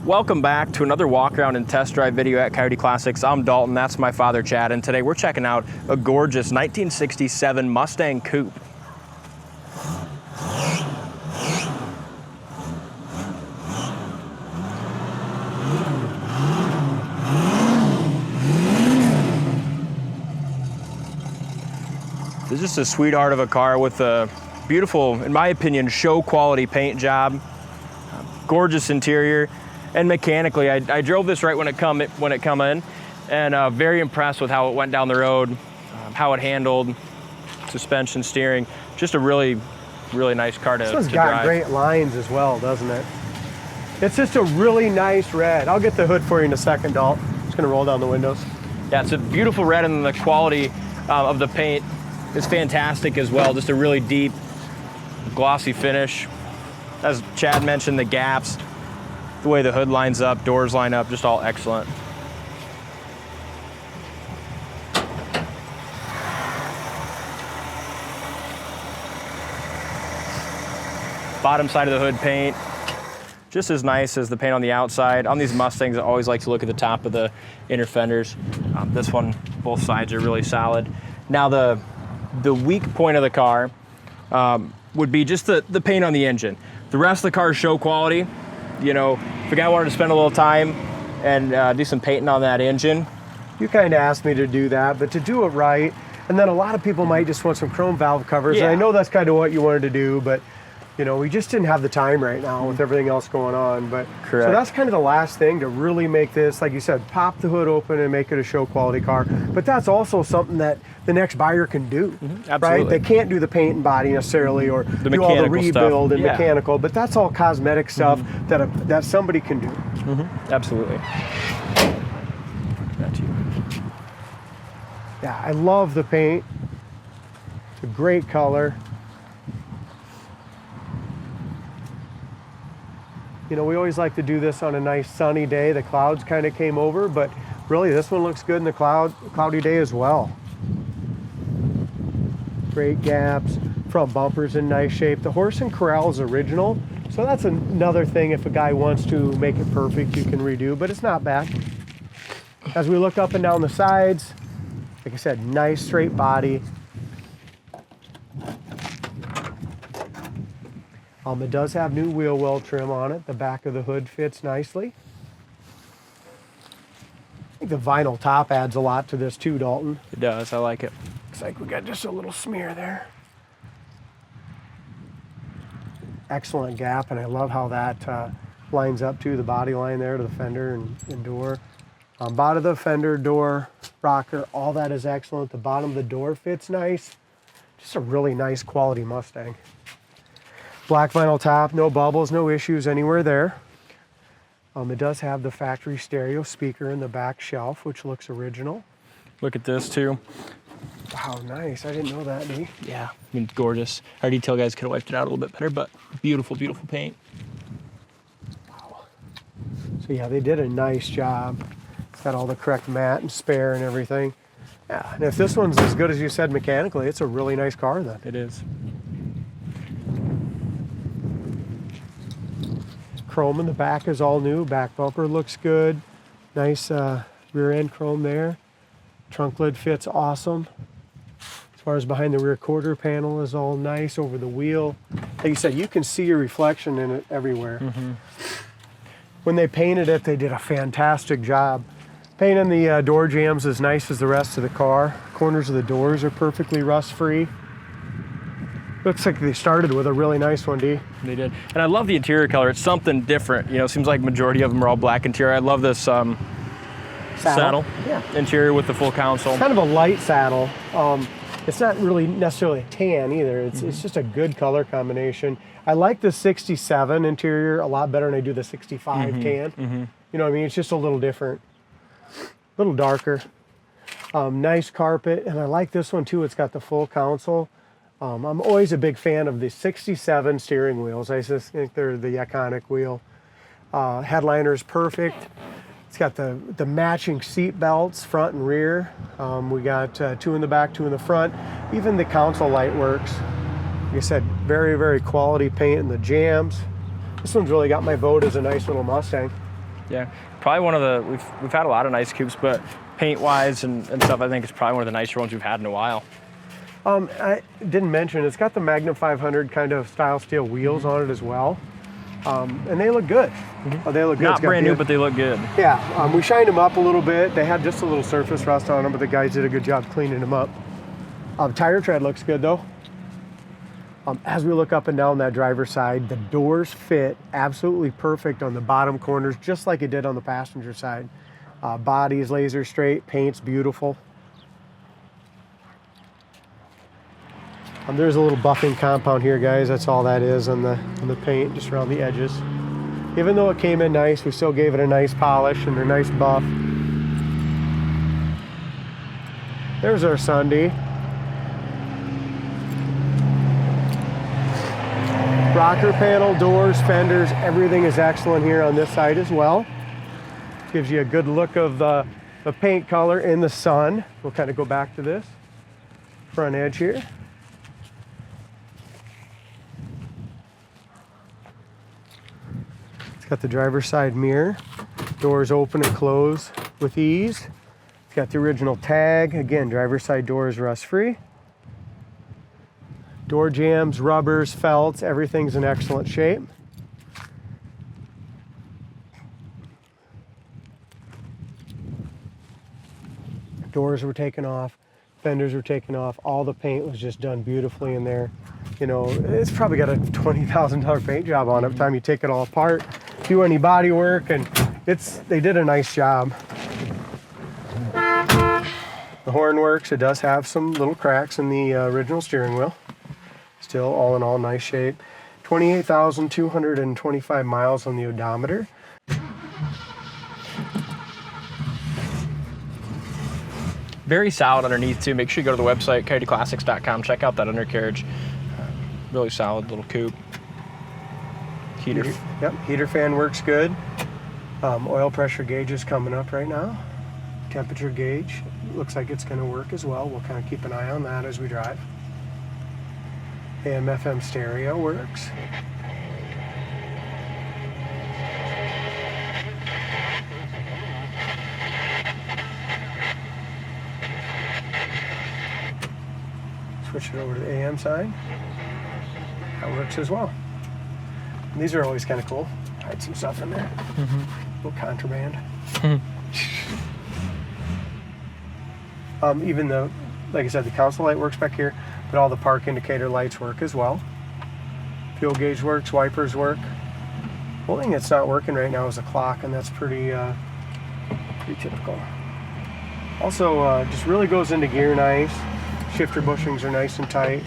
Welcome back to another walk around and test drive video at Coyote Classics. I'm Dalton, that's my father Chad, and today we're checking out a gorgeous 1967 Mustang Coupe. This is just a sweetheart of a car with a beautiful, in my opinion, show quality paint job. Gorgeous interior. And mechanically, I drove this right when it come in, and very impressed with how it went down the road, how it handled, suspension, steering. Just a really, really nice car to drive. This one's got great lines as well, doesn't it? It's just a really nice red. I'll get the hood for you in a second, Dalton. Just gonna roll down the windows. Yeah, it's a beautiful red, and the quality of the paint is fantastic as well. Just a really deep, glossy finish. As Chad mentioned, the gaps, the way the hood lines up, doors line up, just all excellent. Bottom side of the hood paint, just as nice as the paint on the outside. On these Mustangs, I always like to look at the top of the inner fenders. This one, both sides are really solid. Now the weak point of the car would be just the paint on the engine. The rest of the car is show quality. You know, if a guy wanted to spend a little time and do some painting on that engine. You kind of asked me to do that, but to do it right, and then a lot of people might just want some chrome valve covers. Yeah. And I know that's kind of what you wanted to do, but you know, we just didn't have the time right now with everything else going on. But Correct. So that's kind of the last thing to really make this, like you said, pop the hood open and make it a show quality car. But that's also something that the next buyer can do, right? They can't do the paint and body necessarily, or do all the rebuild and mechanical, but that's all cosmetic stuff that somebody can do. Absolutely. That's you. Yeah, I love the paint. It's a great color. You know, we always like to do this on a nice sunny day. The clouds kind of came over, but really this one looks good in the cloudy day as well. Great gaps, front bumper's in nice shape. The horse and corral is original, so that's another thing if a guy wants to make it perfect, you can redo, but it's not bad. As we look up and down the sides, like I said, nice straight body. It does have new wheel well trim on it. The back of the hood fits nicely. I think the vinyl top adds a lot to this too, Dalton. It does, I like it. Looks like we got just a little smear there. Excellent gap, and I love how that lines up to the body line there to the fender and door. Bottom of the fender, door, rocker, all that is excellent. The bottom of the door fits nice. Just a really nice quality Mustang. Black vinyl top, no bubbles, no issues anywhere there. It does have the factory stereo speaker in the back shelf, which looks original. Look at this too. Wow, nice. I didn't know that, D. Yeah, I mean, gorgeous. Our detail guys could have wiped it out a little bit better, but beautiful, beautiful paint. Wow. So yeah, they did a nice job. It's got all the correct mat and spare and everything. Yeah, and if this one's as good as you said mechanically, it's a really nice car then. It is. Chrome in the back is all new. Back bumper looks good. Nice rear end chrome there. Trunk lid fits awesome. As far as behind the rear quarter panel is all nice over the wheel. Like you said, you can see your reflection in it everywhere. When they painted it, they did a fantastic job. Painting the door jambs as nice as the rest of the car. Corners of the doors are perfectly rust free. Looks like they started with a really nice one, D. They did. And I love the interior color. It's something different. You know, it seems like majority of them are all black interior. I love this saddle. Yeah. Interior with the full console. It's kind of a light saddle. It's not really necessarily tan either. It's just a good color combination. I like the 67 interior a lot better than I do the 65 tan. You know what I mean? It's just a little different. A little darker. Nice carpet. And I like this one too. It's got the full console. I'm always a big fan of the 67 steering wheels. I just think they're the iconic wheel. Headliner's perfect. It's got the matching seat belts, front and rear. We got 2 in the back, 2 in the front. Even the console light works. Like I said, very, very quality paint in the jambs. This one's really got my vote as a nice little Mustang. Yeah, probably one of the, we've had a lot of nice coupes, but paint-wise and stuff, I think it's probably one of the nicer ones we've had in a while. I didn't mention, it's got the Magnum 500 kind of style steel wheels on it as well. And they look good. Oh, they look good. Not brand new, but they look good. Yeah, we shined them up a little bit. They had just a little surface rust on them, but the guys did a good job cleaning them up. Tire tread looks good though. As we look up and down that driver's side, the doors fit absolutely perfect on the bottom corners, just like it did on the passenger side. Body is laser straight, paint's beautiful. There's a little buffing compound here, guys. That's all that is on the paint, just around the edges. Even though it came in nice, we still gave it a nice polish and a nice buff. There's our Sunday. Rocker panel, doors, fenders, everything is excellent here on this side as well. Gives you a good look of the paint color in the sun. We'll kind of go back to this front edge here. It's got the driver's side mirror. Doors open and close with ease. It's got the original tag. Again, driver's side doors rust-free. Door jambs, rubbers, felts, everything's in excellent shape. Doors were taken off, fenders were taken off, all the paint was just done beautifully in there. You know, it's probably got a $20,000 paint job on it by the time you take it all apart, do any body work, and they did a nice job. The horn works. It does have some little cracks in the original steering wheel. Still, all in all, nice shape. 28,225 miles on the odometer. Very solid underneath too. Make sure you go to the website, coyoteclassics.com. Check out that undercarriage. Really solid little coupe. Heater. Yep, heater fan works good. Oil pressure gauge is coming up right now. Temperature gauge looks like it's going to work as well. We'll kind of keep an eye on that as we drive. AM/FM stereo works. Switch it over to the AM side. That works as well. And these are always kind of cool. Hide some stuff in there. A little contraband. Even though, like I said, the console light works back here, but all the park indicator lights work as well. Fuel gauge works, wipers work. The only thing that's not working right now is the clock, and that's pretty typical. Also, just really goes into gear nice. Shifter bushings are nice and tight.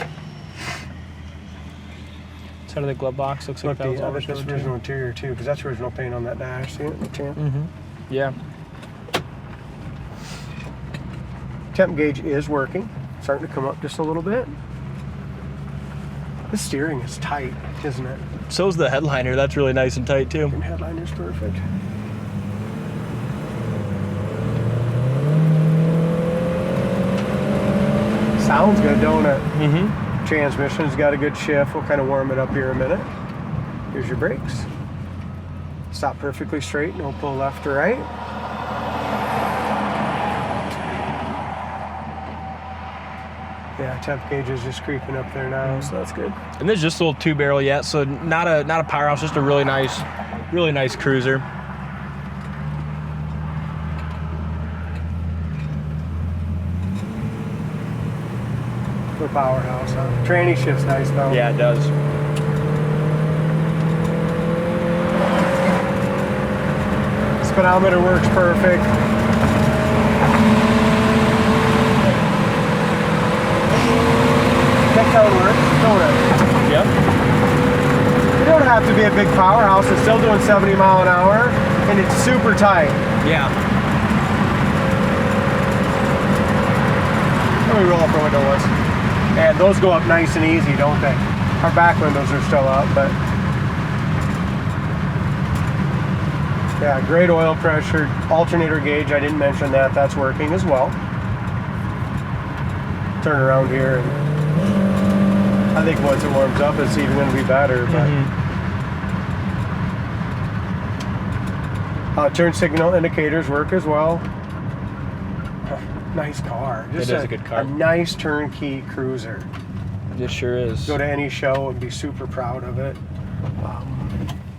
Side of the glove box looks like that was always that's original interior too, because that's original paint on that dash. See it in the temp? Yeah. Temp gauge is working. Starting to come up just a little bit. The steering is tight, isn't it? So's the headliner. That's really nice and tight too. And headliner's perfect. Sounds good, don't it? Transmission's got a good shift. We'll kind of warm it up here in a minute. Here's your brakes. Stop perfectly straight, no pull left or right. Yeah, temp gauge is just creeping up there now, so that's good. And this is just a little two barrel yet, so not a powerhouse, just a really nice cruiser. The powerhouse, huh? Tranny shift's nice though. Yeah, it does. Speedometer works perfect. Decode works, don't it? Yep. You don't have to be a big powerhouse. It's still doing 70 mile an hour, and it's super tight. Yeah. Let me roll up the windowless. And those go up nice and easy, don't they? Our back windows are still up, but yeah, great oil pressure. Alternator gauge, I didn't mention that. That's working as well. Turn around here, and I think once it warms up, it's even going to be better. But Turn signal indicators work as well. Nice car. It is a good car. A nice turnkey cruiser. It sure is. Go to any show and be super proud of it.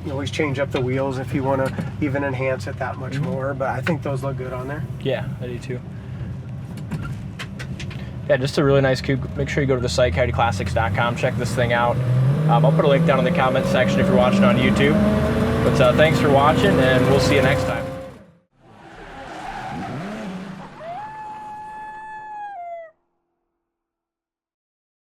You always change up the wheels if you want to even enhance it that much more, but I think those look good on there. Yeah, I do too. Yeah, just a really nice coupe. Make sure you go to the site, coyoteclassics.com, check this thing out. I'll put a link down in the comment section if you're watching on YouTube. But thanks for watching, and we'll see you next time.